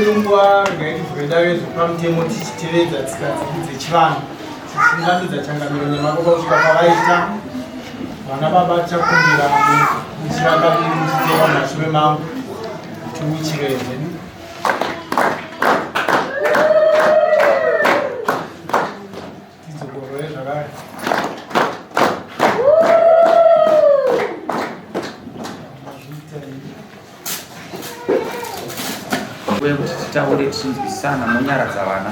Lungwa ngaiti zvedawe zvepamutemo tichitevedza tsika dzechivanhu tichingambidza changamiro nemaboka kusvika pavaita vana baba tichakumbira muchirakaviri muchiteva mashure mangu tiuchireze tizokorore zvakare kuti titaure tichinzwisana munyara dzavana.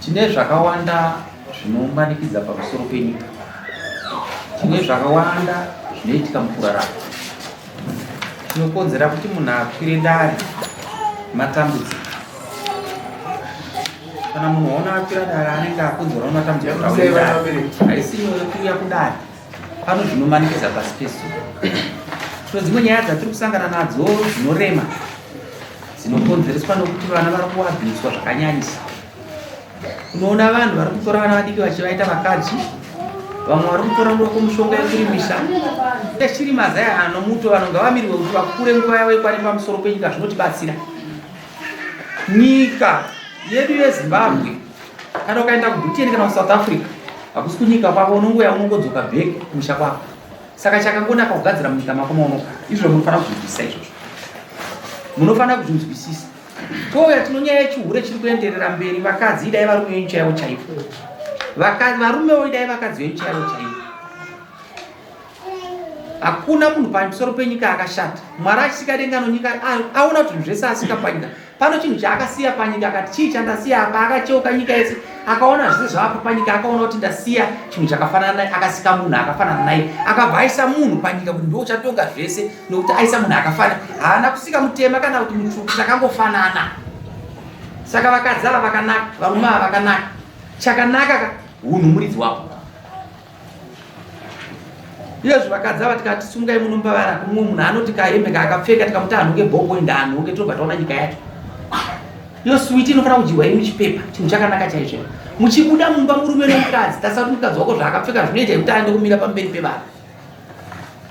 Tine zvakawanda zvinomanikidza pamusoro penyika. Tine zvakawanda zvinoitika mukurarama. Tinokonzera kuti munhu akwire dare matambudziko. Kana munhu waona akwira dare anenge akonzera matambudziko aisi kuuya kudare. Pano zvinomanikidza pasi pesu. Dzimwe nyaya dzatiri kusangana nadzo dzinorema dzinokonzereswa nokuti vana vari kuabviswa zvakanyanyisa. Unoona vanhu vari kutora vana vadiki vachivaita vakadzi, vamwe vari kutora ndoko mushonga yekurimisa. Chirima zaya anomuto vanonga vamirirwe kuti vakure nguva yavo ikwani pamusoro penyika zvinotibatsira. Nyika yedu yeZimbabwe kana ukaenda kuBritain kana kuSouth Africa hakusi kunyika kwako unongoya unongodzoka bheke kumusha kwako. Saka chakangonaka kugadzira munyika mako maunogara. Izvo munofanira kuzvinzwisisa izvozvo. Munofanira kuzvinzwisisa. Toya tinonyaya yechihure chiri kuenderera mberi. Vakadzi idai varume venyu chaivo chaivo. Varumewo idai vakadzi venyu chaivo chaivo. Hakuna munhu pamusoro penyika akashata. Mwari achisika denga nonyika aona kuti zvese asika panyika. Pano chinhu chaakasiya panyika akati chii chandasiya apa, akacheuka nyika yese. Akaona zvese zvapa panyika, akaona kuti ndasiya chinhu chakafanana naye, akasika munhu akafanana naye, akabva aisa munhu panyika kuti ndiwo uchatonga zvese nokuti aisa munhu akafanana. Haana kusika mutema kana kuti mutsvuku, chakangofanana. Saka vakadzi ava vakanaka, varume ava vakanaka. Chakanaka hunhu muridzi wavo. Izvo vakadzi ava tikati sungai munomba vana kumwe munhu anoti kahembe kaakapfeka tikamuti anhuke bhongo indaanhuke tobva taona nyika yacho. Iyo switi inofanira kudyiwa iri muchipepa, chinhu chakanaka chaizvo. Muchibuda mumba murume nomukadzi, tasati mukadzi wako zvaakapfeka zvinoita kuti aende kumira pamberi pevanhu.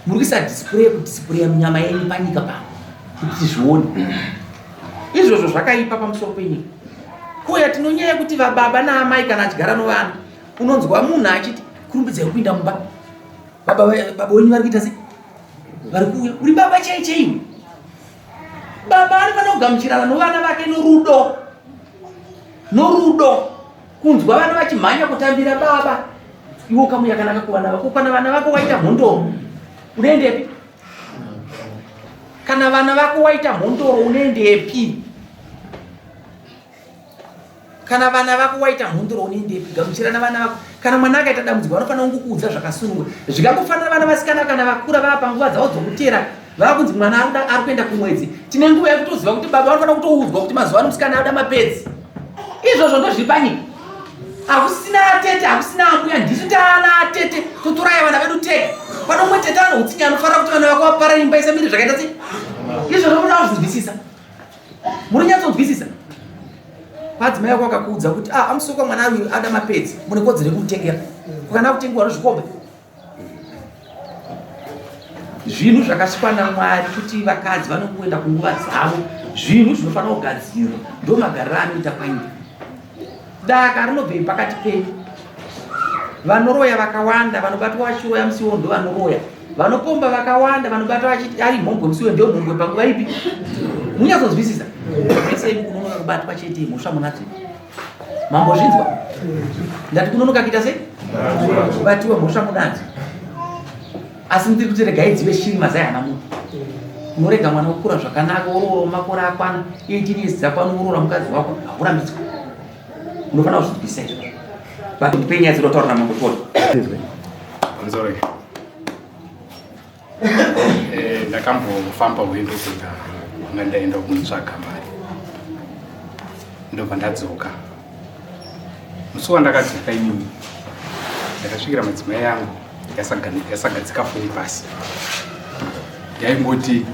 Muri kuisa kudisplaya munyama yenyu panyika pano kuti tizvione. Izvozvo zvakaipa pamusoro penyika. Kuya tinonyaya kuti vababa naamai kana achigara novana, unonzwa munhu achiti kurumbidzai kupinda mumba. Baba wenyu vari kuita sei? Vari kuuya. Uri baba chaichaiwe. Baba anofanira kugamuchirana novana vake norudo. Norudo. Kunzwa vana vachimhanya kutambira baba. Iwe ukamuya kanaka kuvana vako. Kana vana vako waita mhondoro, unoendepi? Kana vana vako waita mhondoro, unoendepi? Kana vana vako waita mhondoro, unoendepi? Gamuchirana vana vako. Kana mwana akaita dambudziko vanofanira kungokuudza zvakasununguka. Zvikangofanira vana vasikana kana vakura vava panguva dzavo dzokutera. Vakunzi mwana ari kuenda kumwedzi. Tine nguva yekutoziva kuti baba vanofanira kutoudzwa kuti mazuva ano musikana anoda mapedzi. Izvozvo ndozviri panyika. Hakusina atete, hakusina ambuya, ndisu taana atete, totoraya vana vedu tega. Pano umwe tete anoutsinye anofanira kuti vana vako vapara imba isamiri zvakaita sei? Izvozvo munoda kuzvinzwisisa. Munonyatsokunzwisisa. Padzimai yako akakuudza kuti amusoka mwana uyu ada mapedzi, mune kodzero yekumutengera. Ukana kutengerwa Dzechikomba. Zvinhu zvakasvikwa naMwari kuti vakadzi vanongoenda kunguva dzavo, zvinhu zvinofanira kugadzirwa. Ndo magariro anoita panyika. Daka rinobve pakati penyu. Vanoroya vakawanda, vanobatwa vachiroya musiwo ndo vanoroya. Vanopomba vakawanda, vanobatwa vachiti ari mhombwe musiwo ndio mhombwe panguva ipi? Munyatsonzwisisa. Vese kunonoka kubatwa chete mhosva munati. Mambozvinzwa? Ndati kunonoka kuita sei? Kubatiwa mhosva munati. Asi ndiri kuti regai dzive shiri zaya hana munhu. Unorega mwana ukura zvakanaka, oroora makore akwana, 18 years dzakwana, oroora mukadzi wako, hakurambidzwa. Unofanira kuzvinzwisisa izvozvo. Bati ndipenya dzinotaura mangotoni. I'm sorry. Ndakambofamba rwendo kuenda ndaenda kumutsvaga mari. ndobva ndadzoka. Musi wandakadzoka inini ndakasvikira madzimai yangu yasagadzika foni pasi. Yaingoti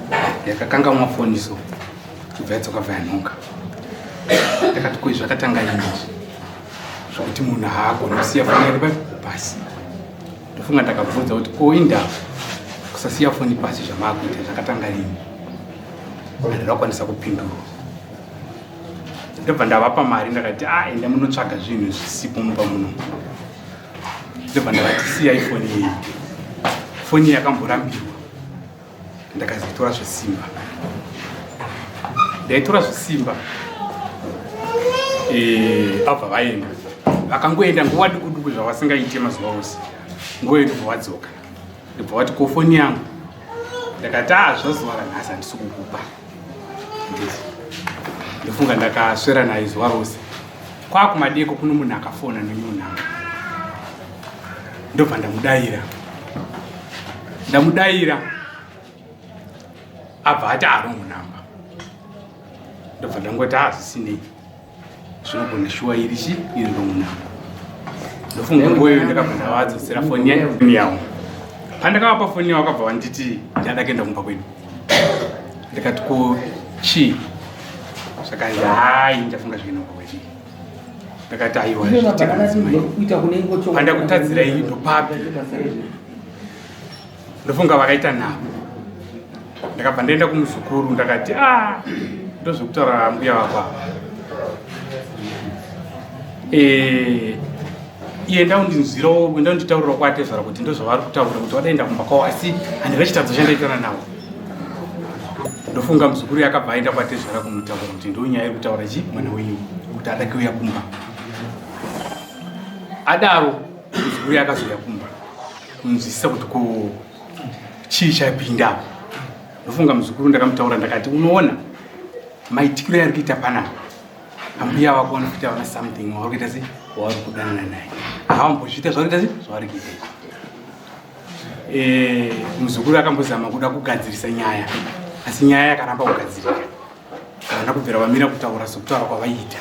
yakakangamwa foni so kubva yadzoka bva yanhonga. Ndakati koi zvakatanga inini zvokuti munhu haagoni kusiya foni yake pasi. Ndofunga ndakabvunza kuti koinda kusasiya foni pasi zvamaakuita zvakatanga rini. Handina kukwanisa kupindura. Ndobva ndavapa mari ndakati enda munotsvaga zvinhu zvisipo mumba muno. Ndobva ndakati siyai foni iyi. Foni yakamborambirwa. Ndakazitora zvesimba. Ndaitora zvesimba. Abva vaenda. Vakangoenda nguva duku zvavasingaite mazuva ose. Ngoye ndobva vadzoka. Ndobva vati ko foni yangu. Ndakati zvazuva ranhasi handisi kukupa. Ndofunga ndakaswera naye zuva rose. Kwakumadeko kuno munhu akafona nemunhanga. Ndobva ndamudaira. Abva ati harongo namba. Ndobva ndangoti zvisinei. Zvinogona shuwa irichi iri rongo namba. Ndofunga ngoyo ndakabva ndavadzosera foni yawo. Pandakavapa foni yawo vakabva vanditi ndada kuenda kumba kwedu. Ndikati ko chii? Zvakanzi ndafunga zvienda kumba kwedu. Ndakati aiwa zviiteka madzimai. Pandakutadzirai ndopapi. Ndofunga vakaita nhamo. Ndakabva ndaenda kumuzukuru ndakati ndozvekutaura mbuya wako. Iye ndaundinzwirawo ndaunditaurira kwatezvara kuti ndozvavari kutaura kuti wadaenda kumba kwavo asi handina chitadzo chandaitana navo. Ndofunga muzukuru yakabva aenda kwatezvara kumutaura kuti ndonyaya iri kutaura mwana wenyu kuti ada kuuya kumba. Adaro muzukuru yakazouya kumba kunzwisisa kuti ko chii chapinda. Ndofunga muzukuru ndakamutaura ndakati unoona maitikiro yari kuita panapa. Ambuya wako vanokuita vana something wavari kuita sei wavari kudanana naye. Havambozviita zvavari kuita sei zvavari kuita. Muzukuru akambozama kuda kugadzirisa nyaya asi nyaya yakaramba kugadzirika. Havana kubvira vamira kutaura sokutaura kwavaiita.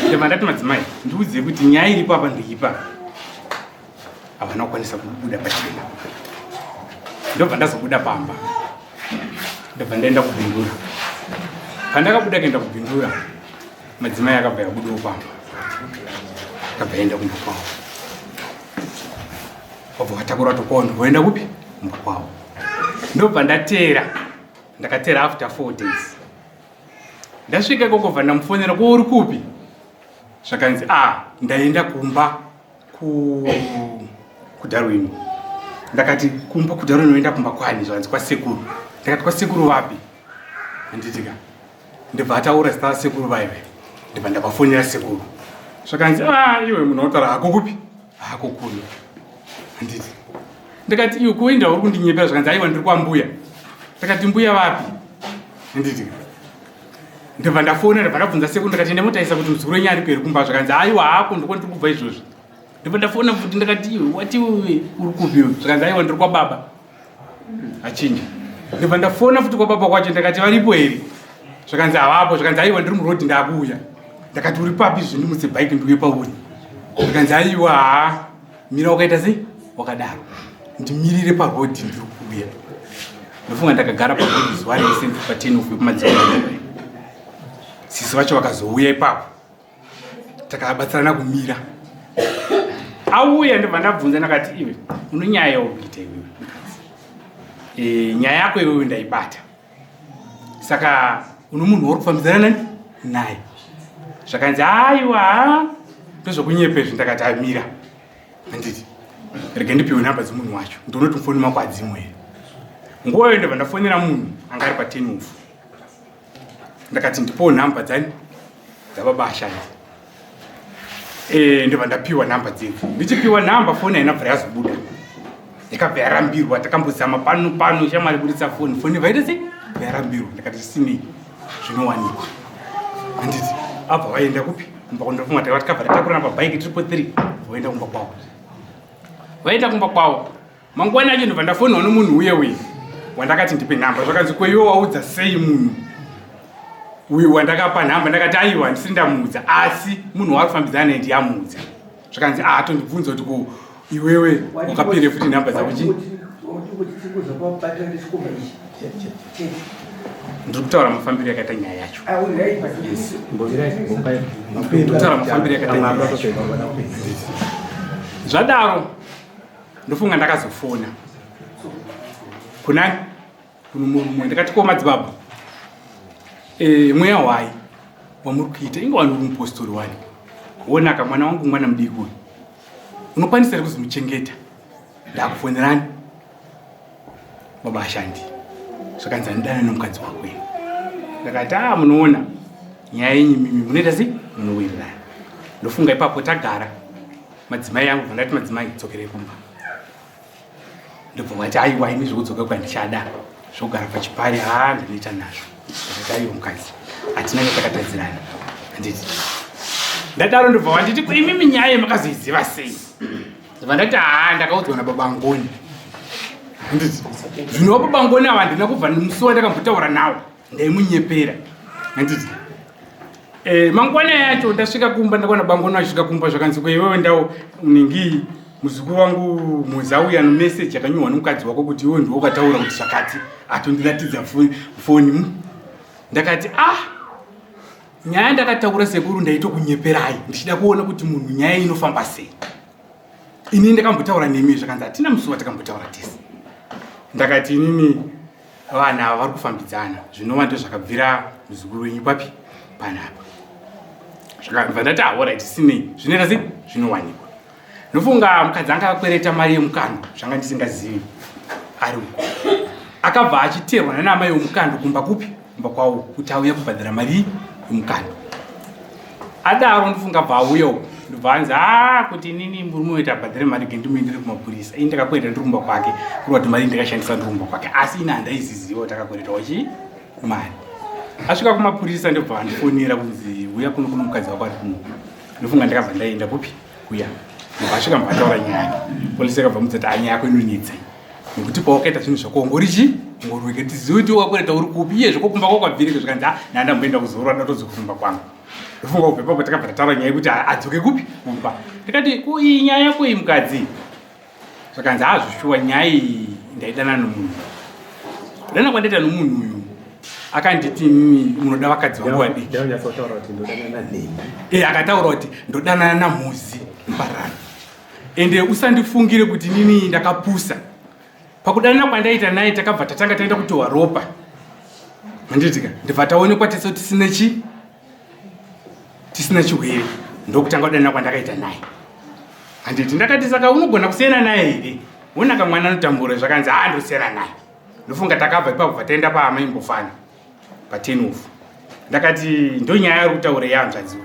Ndobva ndati madzimai ndiudziye kuti nyaya iripo apa ndeipa. Havana kukwanisa kubuda pachena. Ndobva ndazobuda pamba. Ndobva ndaenda kubindura. Pandakabuda kuenda kubindura madzimai akabva yabudawo pamba. Akabva yaenda kumba kwavo. Wabva watakura tokwawo ndimboenda kupi? Kumba kwavo. Ndobva ndakatera after 4 days. Ndasvika ikoko bva ndamufonera ko uri kupi? Zvakanzi ndaenda kumba kuDarwin. Ndakati kumba kuDarwin unoenda kumba kwani? Zvanzi kwasekuru. Ndakati kwasekuru vapi? Handitika. Ndibva ataura zita rasekuru vaive. Ndibva ndakafonera sekuru. Zvakanzi iwe munhu wataura hako kupi? Hako kuno. Handiti. Ndakati iwe kuenda uri kundinyepera zvakanzi aiwa ndiri kwambuya. Ndakati mbuya vapi? Handiti. Ndibva ndafona ndibva ndabvunza sekuru ndakati ndamotaisa kuti muzukuru wenyu ariko here kumba. Zvakanzi aiwa hako ndiko ndiri kubva izvozvo. Ndibva ndafona futi ndakati iwe wati iwe uri kupi? Zvakanzi aiwa ndiri kwababa. Achinja. Ndibva ndafona futi kwababa kwacho ndakati varipo here? Zvakanzi havapo. Zvakanzi aiwa ndiri murodhi ndakuuya. Ndakati uri papi izvo ndimutse bhaiki ndiuye pauri? Zvakanzi aiwa mira wakaita sei wakadaro ndimirire parodhi ndiri kuuya. Ndofunga ndakagara parodhi zuva rese pa10 of kumadzimai. Sisi vacho vakazouya ipapo takabatsirana kumira. Auya ndibva ndabvunza ndakati iwe une nyaya yaurikuita iwewe. Nyaya yako iwewe ndaibata. Saka uno munhu uri kufambidzana naye. Zvakanzi aiwa ndozvokunyepezvo. Ndakati amira. Handiti rege ndipiwe nhamba dzemunhu wacho ndinoti foni mako hadzimwe here. Nguvayo ndibva ndafonera munhu anga ari pa10 of. Ndakati ndipowo nhamba dzababa ashandi. Ndibva ndapiwa nhamba dzedzo. Ndichipiwa nhamba foni haina bvira yazobuda. Yakabva yarambirwa. Takambozama pano shamwari kuritsa foni. Foni vaita sei yarambirwa. Ndakati zvisinei zvinowanikwa. Handiti abva vaenda kupi? Kumba kundofunga takabva tatakura pabhaiki 333 voenda kumba kwavo. Vaenda kumba kwavo. Mangwana acho ndibva ndafonwa nomunhu uye wandakati ndipe nhamba. Zvakanzi ko iwe waudza sei munhu uyu wandakapa nhamba ndakati aiwa ndisiri ndamudza asi munhu wari kufambidzana naye ndiyamudza zvakanzi tondibvunza kuti iwewe wakapire futi nhamba dzako chi ndiri kutaura mafambiro yakaita nyaya yacho ndikutaura mafambiro yakaita nyaya yacho zvadaro ndofunga ndakazofona kunani kuno murumwe ndakati ko madzibaba mweya wai wamuri kuita inge wani uri mupostori wani wonaka mwana wangu mwana mudiki uyu unokwanisa ere kuzomuchengeta ndakufonerani baba ashandi zvakanzi andidana nomukadzi wako ino ndakati munoona nyaya yenyu mimi munoita sei munowirirana ndofunga ipapo tagara madzimai angu vandati madzimai dzokerei kumba ndobva vati aiwa ini zvokudzoka kwandichada zvogara pachipari ndinoita nazvo ndakati aiwa mukadzi hatina yatakatadzirana handiti ndadaro ndobva vanditi imimi nyaya yemakazoiziva sei ndobva ndati ndakaudzwa nababa ngoni handiti zvino baba ngoni ava handina kubva musi wandakambotaura nawo ndaimunyepera handiti mangwana yacho ndasvika kumba ndakaona bangoni asvika kumba zvakanzi iwewe ndau unengi muzukuru wangu muzauya nomeseji yakanyorwa nomukadzi wako kuti iwe ndiwe wakataura kuti zvakati atondiratidza foni ndakati nyaya ndakataura sekuru ndaitokunyeperai ndichida kuona kuti munhu nyaya inofamba sei ini ndakambotaura nemi zvakanzi hatina musi watakambotaura tese ndakati inini vanhu ava vari kufambidzana zvinova ndo zvakabvira muzukuru wenyu papi panapa zvakabva ndati alright sinei zvinoita sei zvinowanikwa ndofunga mukadzi anga akwereta mari yemukando zvanga ndisingazivi ari uko akabva achiterwa nanamai yomukando kumba kupi kumba kwawo kuti auya kubhadhara mari yomukando adaro ndofunga bva auya uko ndobva anzi kuti inini murume wetu abhadhare mari gendimuyendere kumapurisa ini ndakakwereta ndirumba kwake kurwa kuti mari ndakashandisa ndirumba kwake asi ina handaiziziva takakweretawo chi mari asvika kumapurisa ndobva andifonera kunzi uya kuno mukadzi wako ari kuno ndofunga ndakabva ndaenda kupi kuya ndobva asvika mbataura nyaya polisi akabva mudzati nyaya yako inonetsa nekuti pawakaita zvinhu zvako ngori ngoriweke tizive kuti wakwereta uri kupi iye zvako kumba kwakwabvirike zvikanzi ndandamboenda kuzorora ndatodzoka kwangu ndofunga kubva ipapo takabva tataura nyaya yekuti adzoke kupi kumba ndikati iyi nyaya yako iyi mukadzi zvakanzi zvoshuwa nyaya iyi ndaidana nomunhu dana kwandaita nomunhu uyu akanditi mimi munoda vakadzi vangu vadiki akataura kuti ndodanana namuzi mbarara ende usandifungire kuti nini ndakapusa pakudanana kwandaita naye takabva tatanga taenda kutohwa ropa handitika ndibva taonekwa tese kuti tisina chirwere ndokutanga kudanana kwandakaita naye handiti ndakati saka unogona kusiyana naye here wonaka mwana anotambura zvakanzi ndosiyana naye ndofunga takabva ipapo bvataenda paamaimbofana pa10 ofu ndakati ndonyaya ari kutaura yanzvadzi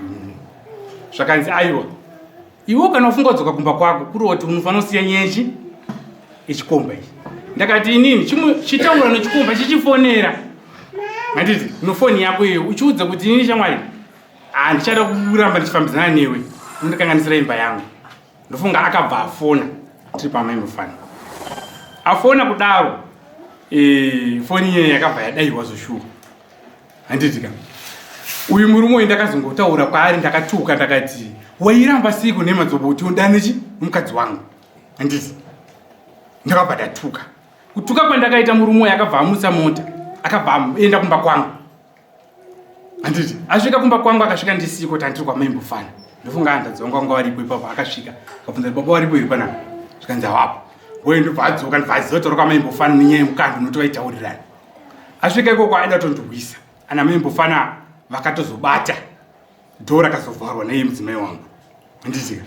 zvakanzi aiwa iwe kana ufunga kudzoka kumba kwako kuri kuti unofanira kusiya nyechi ichikomba ichi ndakati inini chitaura nechikomba chichifonera handiti nofoni yako iyo uchiudza kuti inini shamwari ndichada kuramba ndichifambidzana newe undikanganisira imba yangu ndofunga akabva afona tiri pamaimbofana afona kudaro foni iye yakabva yadaiwa zoshuwa handitika uyu murume uyu ndakazongotaura kwaari ndakatuka ndakati wairamba siku nemadzobo kuti undanechi mukadzi wangu handiti ndakabva ndatuka kutuka kwandakaita murume uyu akabva amusa mota akabva enda kumba kwangu handiti asvika kumba kwangu akasvika ndisiko tandiri kwamaimbofana ndofunga handadzi wangu waripo ipapo akasvika akabvunza baba waripo iri panapa zvikanzi awapo ngoye ndobva adzoka ndobva aziva kwamaimbofana nenyaya yemukando unoti vaitaurirana asvika ikoko aida tondorwisa ana maimbofana vakatozobata dhoo rakazovharwa naiye mudzimai wangu handitika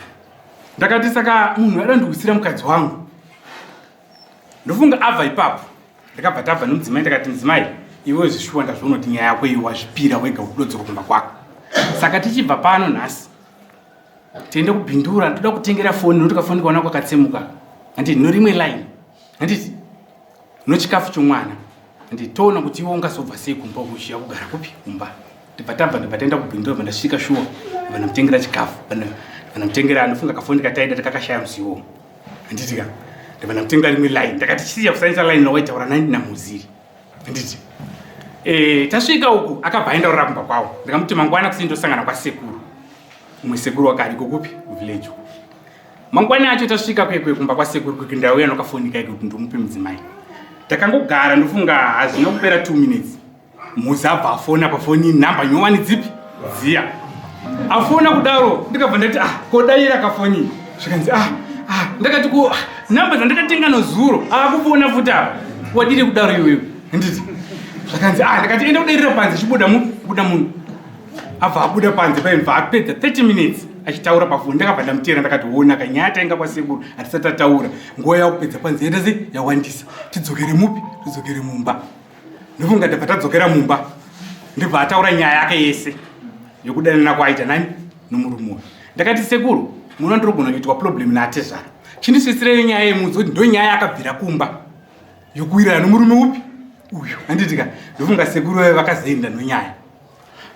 ndakati saka munhu aida ndikuisira mukadzi wangu ndofunga abva ipapo ndakabva tabva nomudzimai ndakati mudzimai iwe zvishuwa ndazviona kuti nyaya yako iwe wazvipira wega kudodzoka kumba kwako saka tichibva pano nhasi tiende kubhindura ndoda kutengera foni nokuti kafoni kaona kwakatsemuka handiti norimwe line handiti nochikafu chomwana handiti toona kuti iwe ungazobva sei kumba kushiya kugara kupi kumba ndibva taenda kubhindura vandasvika shuwa vanamutengera chikafu vanamutengera anofunga kafoni kataida takakashaya musiwo handitika ndivandamutengera rimwe line ndakati chisiya kusanyisa line nawaitaura nani namuziri handiti tasvika uku akabva aenda kumba kwawo. Ndikamuti mangwana kusindosangana kwasekuru. Umwe sekuru wakari kukupi village. Mangwana acho tasvika kumba kwasekuru kwekindauya nokafonika kuti ndumupe mudzimai. Takangogara ndofunga hazvina kupera 2 minutes. Muzabva afona pafoni namba nyowani dzipi? Ziya. Afona kudaro ndikabva ndati kodaira kafoni. Zvikanzi ndakati ku namba dzandakatenga nozuro akupona futi apa. Wadiri kudaro iyoyo. Nditi zvakanzi ndakati enda kudairira panze chibuda munhu. Abva abuda panze paimva apedza 30 minutes achitaura pafoni. Ndakabva ndamutera ndakati ona kanyaya tainga kwasekuru hatisati tataura. Nguva yakupedza panze yendese yawandisa. Tidzokere mupi? Tidzokere mumba. Ndofunga ndabva tadzokera mumba. Ndibva ataura nyaya yake yese yokudanana kwaita nani nomurume. Ndakati sekuru munondogona kuitwa problem naatezvara. Chindisvisirei nyaya yemudzi kuti ndo nyaya yakabvira kumba yokuwirana nomurume upi uyu. Handitika ndofunga sekuru vakazoenda nonyaya.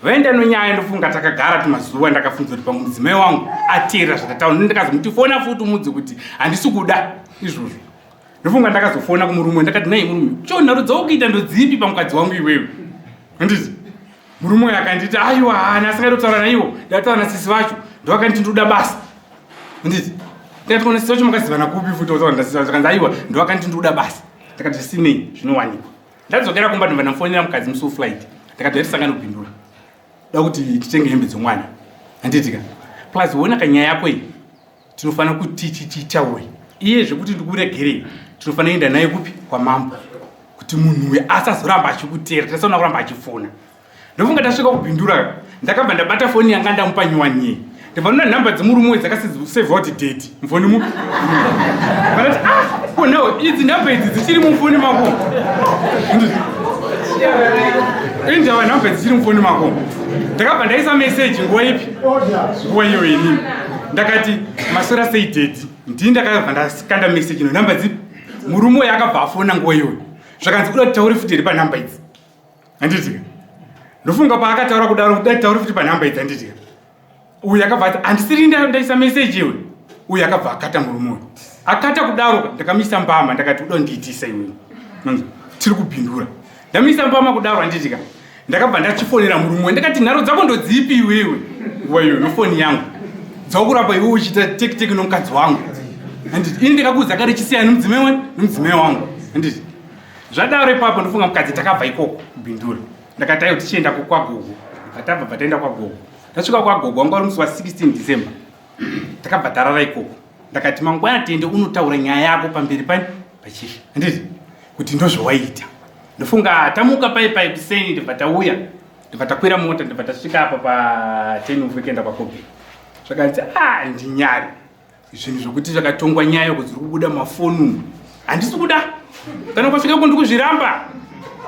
Vaenda nonyaya ndofunga takagara tumazuva ndakafunza kuti pamwe mudzimai wangu atera zvakataura. Ndikazomuti fona futi umudzi kuti handisi kuda izvozvo. Ndofunga ndakazofona kumurume ndakati nai murume chonharo dzaukuita ndodzipi pamukadzi wangu iwewe. Handiti murume akanditi aiwa asingadi kutaura naiwo ndataura nasisi vacho ndovakanditi ndoda basa. Handiti ndikati kona sisi vacho makazivana kupi futi wataura nasisi vacho. Akanzi aiwa ndovakanditi ndoda basa. Ndakati zvisinei zvinowanikwa. Ndadzokera kumba ndobva ndamufonera mukadzi musi weflight. Ndakati hatisangani kupindura. Da kuti titenge hembe dzomwana. Handitika plus wona kanyaya yako iyi tinofanira kuti titaure. Iye zvekuti ndikuregere tinofanira enda naye kupi kwamambo kuti munhu uyu asazoramba achikutera tasaona kuramba achifona. Ndofunga tasvika kupindura ndakabva ndabata foni yanga ndamupa nyowani. Ndibva ndona nhamba dzemurume dzakasave out date mufoni mupi. Vanoti no idzi nhamba idzi dzichiri mufoni mako. Indava nhamba dzichiri mufoni mako. Ndakabva ndaisa message nguva ipi? Nguva iyo inini. Ndakati masora sei date. Ndini ndakabva ndakanda message nhamba dzipi? Murume uyu akabva afona nguva iyoyo. Zvakanzi kuda kutaure futi iri panhamba idzi. Handitika ndofunga paakataura kudaro kuda kutaure futi panhamba idzi. Handitika uyu akabva ati handisiri ndaisa message iwe. Uyu akabva akata murume uyu. Akata kudaro ndakamisa mbama ndakati uda kundiitisa iwe. Tiri kupindura. Ndamisa mbama kudaro. Handitika ndakabva ndachifonera murume ndakati nharo dzako ndodzipi iwewe. Nguva iyoyo nofoni yangu dzakuramba iwe uchiita teki nomukadzi wangu. Handiti ini ndikakuudza kare chisiyana nomudzimai wangu. Handiti zvadaro ipapo ndofunga mukadzi takabva ikoko kubindura. Ndakati aiwa tichienda kwagogo. Tabva bataenda kwagogo. Tasvika kwagogo wanga uri musi wa16 December. Takabva tarara ikoko. Ndakati mangwana tiende unotaura nyaya yako pamberi pachifi. Handiti kuti ndozvawaita. Ndofunga tamuka pai kuseni ndibva tauya. Ndibva takwira mota ndibva tasvika apa pa10 uvekuenda kwakobe. Zvakanzi ndinyari. Zvinhu zvokuti zvakatongwa nyaya yokuti ziri kubuda mafonu. Handisi kuda. Kana ukasvika ndikuzviramba.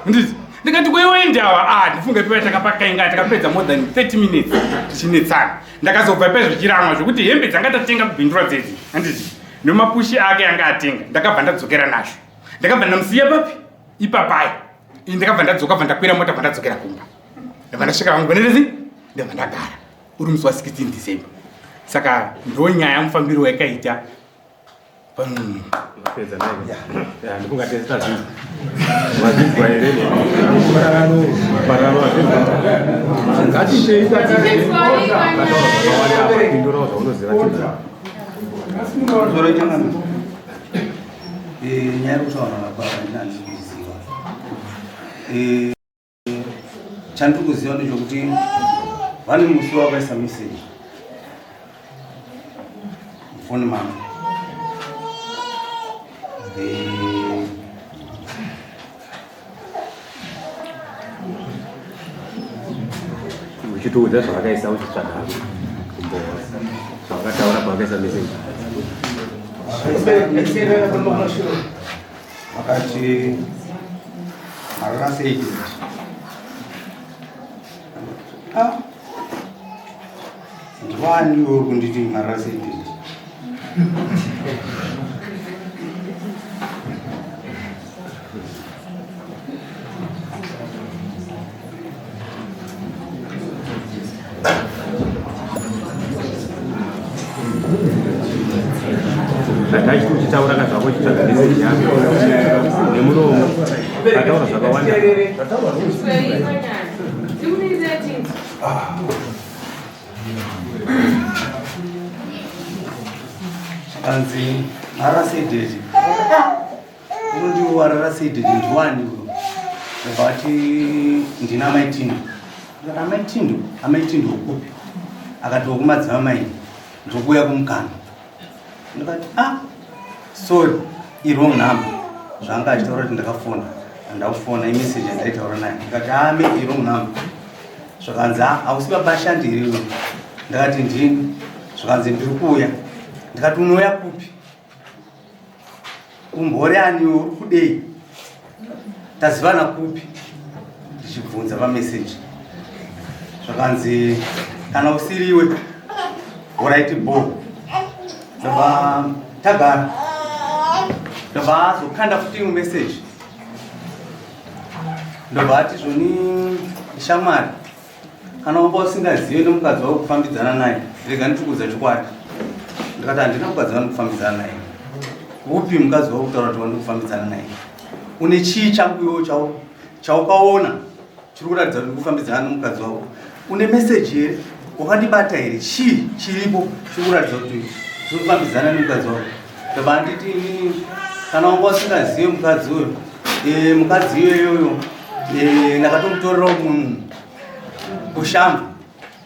Handiti ndikati kuiwendawa ndifunga piva takapakainga takapedza more than 30 minutes tichinetsana. Ndakazobva pezvo chiramwa zvokuti hembe dzanga tatenga kubhindura dzedzi. Handiti nemapushi ake anga atenga ndakabva ndadzokera nazvo. Ndakabva ndamusiya papi ipapai. Ndakabva ndadzoka bva ndakwira mota bva ndadzokera kumba. Ndabva ndasvika mangwanirezi ndabva ndagara. Uri musi wa16 December. Saka ndonyaya mufambiro wakaita Pesa nayo. Ya ndikunga testa zvinhu. Wazizwa here ne. Parano azvinhu. Ngati teita ndoro zvonoziva kuti. Zoro chana. Nyaya kutaura baba ndinazviziva. Chandikuziva ndechekuti vane musi wakaisa message. Phone mama. Uchituudza zvavakaisa uchitsvaga zvavakataura pavakaisa message. Vakati marasei ndivani uri kunditi marasei Ndachiti uchitaura kazvako uchitsvaga message yako nemuromo Ataura zvakawanda. Anzi arasedeti unondiwa arasedeti ndiwani vati ndina maitindo amaitindo okupi akati okumadzima mai ndokuya kumukana ndikati sorry wrong number zvanga achitaura kuti ndakafona andakufona imessage yandaitaura naye ndikati make wrong number zvakanzi hausi babashandi here ndakati ndini zvakanzi ndiri kuuya ndikati unouya kupi umbori aniwo uri kudei tazivana kupi ndichibvunza pamessage zvakanzi kana usiriwe alright bo ndabva tagara ndabva azokanda futi message ndabva ati zvoni shamwari kana wamba usingazive nemukadzi wako kufambidzana naye rega nditukudza chokwadi ndikati handina mukadzi wani kufambidzana naye upi mukadzi wako kutaura kuti wandi kufambidzana naye une chii changu iwo chaukaona chiri kuratidza kuti kufambidzana nemukadzi wako une message here wakandibata here chii chiripo chiri kuratidza kuti chiri kufambidzana nemukadzi wako ndabva nditi kana wanga usingazive mukadzi uyo mukadzi iyoyoyo ndakatomutorerawo munhu kushamba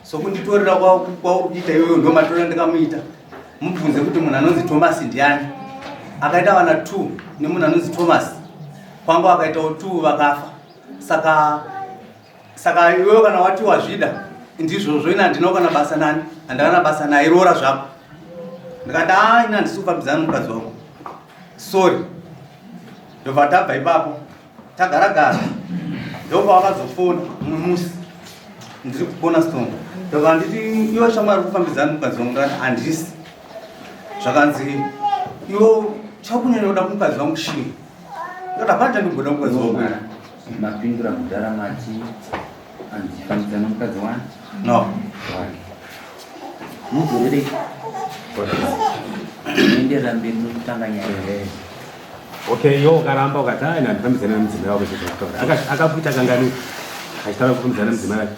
sokunditorera kwaurikuita iyoyo ndo matorera ndikamuita mubvunze kuti munhu anonzi Thomas ndiani akaita vana 2 nemunhu anonzi Thomas kwangu akaitawo 2 vakafa saka iwewe kana wati wazvida ndizvozvo ina handinawo kana basa nani handana basa naye roora zvako ndikati ina handisi kufambidzana nomukadzi wako sorry ndobva tabva ipapo tagaragara ndopawakazofona mumwe musi ndiri kupona storm ndobva nditi iwe shamwari kufambidzana nomukadzi wangu ndikati handisi zvakanzi iwe chakunyanya kuda kumukadzi wangu chii ndikati hapana chandigoda mukadzi wangu mapindura kudhara mati andifambidzana nomukadzi wani no muzorerei enderera mberi nokutanga nyaya Okay, yo ukaramba ukati hai ndifambidzana nemudzimai wako zvekutaura akakuita kangani achitaura kufambidzana nemudzimai wake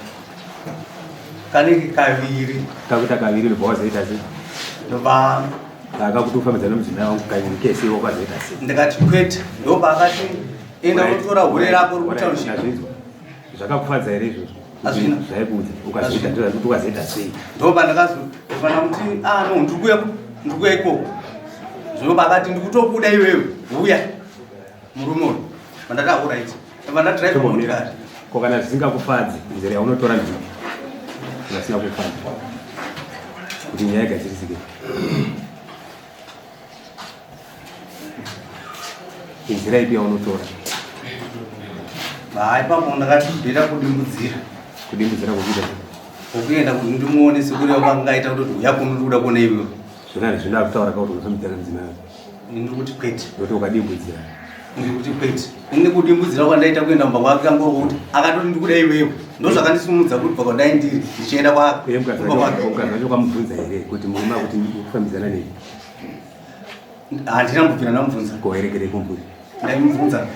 kanenge kaviri kakuita kaviri ndobva wazoita sei ndobva akakuti ufambidzana nemudzimai wangu kaviri kese iwo kwazoita sei ndikati kwete ndobva akati enda kutora hure rako rikutaurishika zvakakufadza here izvozvo hazvina zvaikuudza ukazoita ndozvakuti ukazoita sei ndobva ndakazofana kuti no ndikuya ikoko zvinobva akati ndikutokuda iwewe uya murume uyu vandati auraiti ndobva ndadhiraivha motikari ko kana zvisingakufadzi nzira yaunotora ndii zvisina kufadza kuti nyaya igadzirisike inzira ipi yaunotora ipapo ndakati ndida kudimbudzira kwekuita okuenda kuti ndimuone sekuri wakangaita kuti uya kuno ndikuda kuona iwewe zvona zvinoda kutaura kauti unofambidzana nemudzimai wako ndiri kuti kwete noti ukadimbudzira ndiri kuti kwete ini kudimbudzira kwandaita kuenda mumba kwake kangokuti akatoti ndikuda iwewe ndozvakandisimudza kuti bva kwandai ndiri ndichienda kwake mukadzi wacho ukamubvunza here kuti murume akuti kufambidzana nei handina mbubvira ndamubvunza koerekerei kumbuzi ndaimubvunza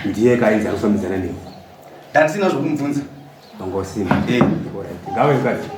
ndiye kainzi arikufambidzana nei ndandisina zvokumubvunza vangosina ngave mukadzi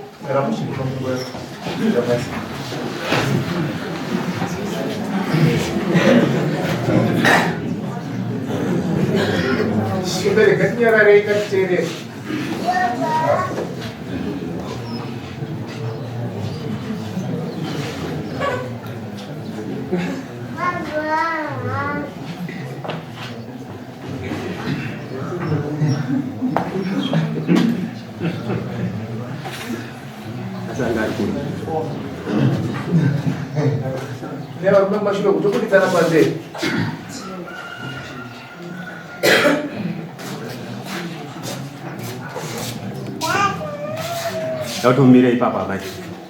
Dautu mirai papa mai.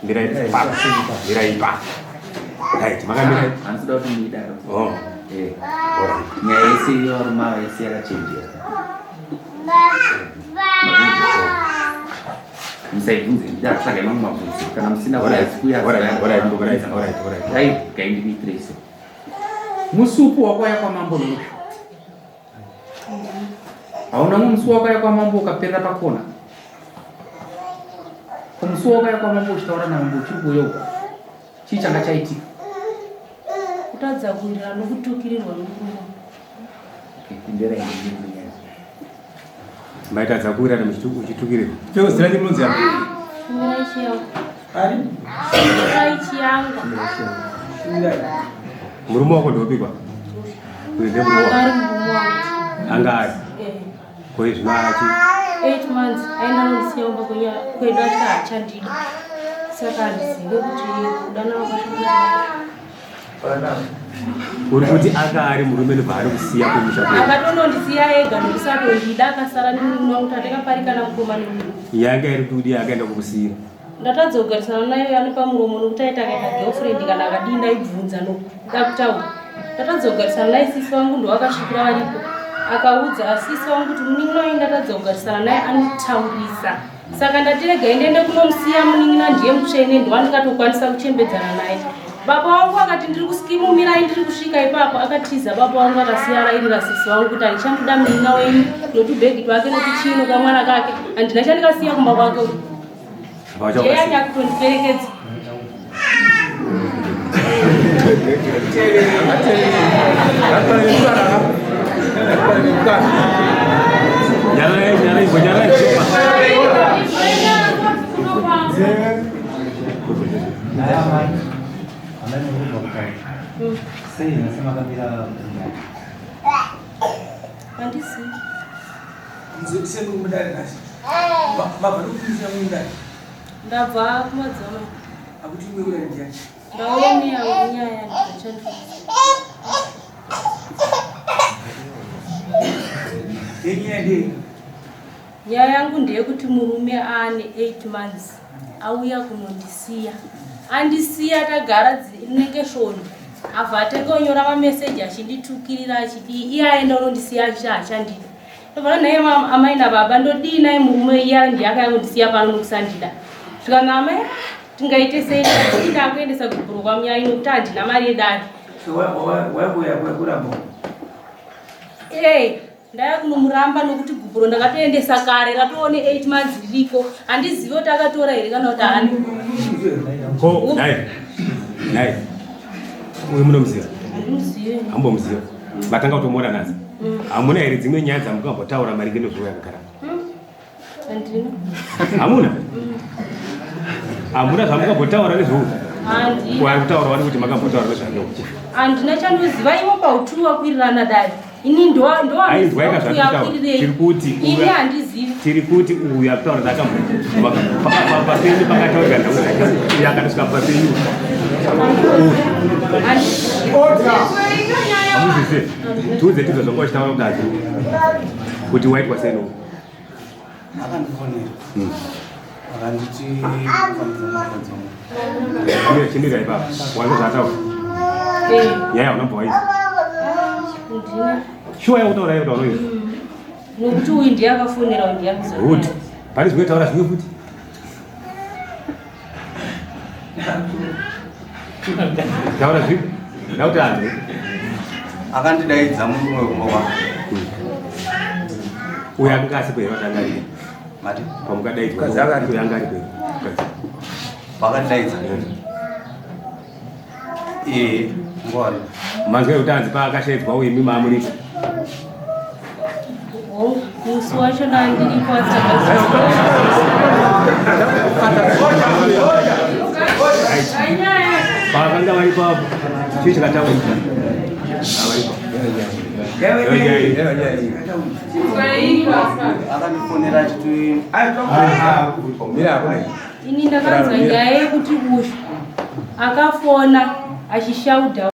Mirai papa. Mirai papa. Right, makamira. Ansuda kuti midaro. Oh. Ora. Nyaya isi yoruma isi yakachenjera. Musaibvunze ndatsvaga mamwe mabvunzo kana musina kuya. Alright. Dai gaindi mitrese. Musupu wakwaya kwamambo nosho. Hauna musi wakaya kwa mambo ukaperera pakona. Kumusi wakaya kwa mambo uchitaura na mambo chikuyoka. Chichanga chaitika. Kutadza kuindira nokutukirirwa nokuruwa. Ndera ine. Maita dzakuira nemuchitukirirwa. Cheo zira chimunzi yapo. Muraishi yangu. Ari? Muraishi yangu. Murume wako ndopikwa. Kuende murume wako. Ari murume wangu. Angari. Kwa hiyo zvinachi 8 months aina nosiyaumba kwedu achachandida. Saka ndizive kuti kudana wakashukuta. uri kuti akari murume nebvaari kusiya kumusha kwake. Akatonondisiya ega ndokusatondida akasara nemunhu wangu tandakaparikana mukoma nemunhu. Yanga iri kuti akaenda kukusira. Ndatadza kugarisana naye ane pamuromo nokuti aita akaita girlfriend kana akadii ndaibvunza nokuda kutaura. Ndatadza kugarisana naye sisi wangu ndowakasvikira varipo. Akaudza asisi wangu kuti munin'ina waye ndatadza kugarisana naye anotaurisa. Saka ndatirega endende kunomusiya munin'ina ndiye mutsvene ndowandikatokwanisa kuchembedzana naye. Baba wangu akati ndiri kuskimumirai ndiri kusvika ipapo akatiza baba wangu akasiya rairira sisi wangu kuti andichamuda munin'ina wenyu notubhegi twake notuchino kamwana kake handina chandikasiya kumba kwake. Yeye anyakutondiperekedza. Ndabva kumadzama. Ndauya neyangu nyaya ndichandisa. Nyaya yangu ndeyekuti murume ane 8 months auya kunondisiya. Andisiya tagara dzinenge svondo. Abva atenge kunyora mameseji achinditukirira achidii iye aenda unondisiya achandida. Ndobva naye amai nababa ndodii naye murume iye ndiye akayangondisiya pano nokusandida. Zvikana amai tingaite sei ndakuendesa kubhuru kwamunyaya nokuti handina mari yedare. Ndaya kunomuramba nokuti gubhuro ndakatoendesa kare ratoone 8 months ririko. Handizivi kuti akatora here kana kuti haana. Ko naye uyu munomuziva? Handimuzivi. Hambomuziva. Matanga kutomuona nazi. Hamuna here dzimwe nyaya dzamukambotaura maringe nezvouya yakagara? Handina. Hamuna? Hamuna zvamukambotaura nezvouya? Handina. Wakutaura wani kuti makambotaura nezvando. Handina chandoziva ivo pautu wakwirirana dare. Ini ndo aizwaika zvatirikuti ini handizivi. Tiri kuti uyu akutaura ndakapapeni pakataurira ndauya akatosvika papenyu. Hamuzvise tiudze tizvo zvanga uchitaura kudzi kuti waitwa sei no. Akandifonera. Akanditi chindira ipapo wazvo zvataura yaya unambovaiza shuwa yakutaura iye kutaura izvo nokuti uyu ndiye akafonera uyu ndiye akuzotaura. kuti pane zvimwe taura zvimwe futi taura zvimwe ndakuti hanze akandidaidza murume wekumba kwake. uyo akanga asikwera vatangarire Mati pamukadaidzwa uyo anga ari kwera vakatidaidza ngwari manzwa ekuti hanzi paakashaidzwa uye imi maamuripo musi wacho ndandiripo pakanga varipapo chii chikataurika avaripo akandifonera achiti ini ndakanzwa nyaya yekuti uyu akafona achishaudha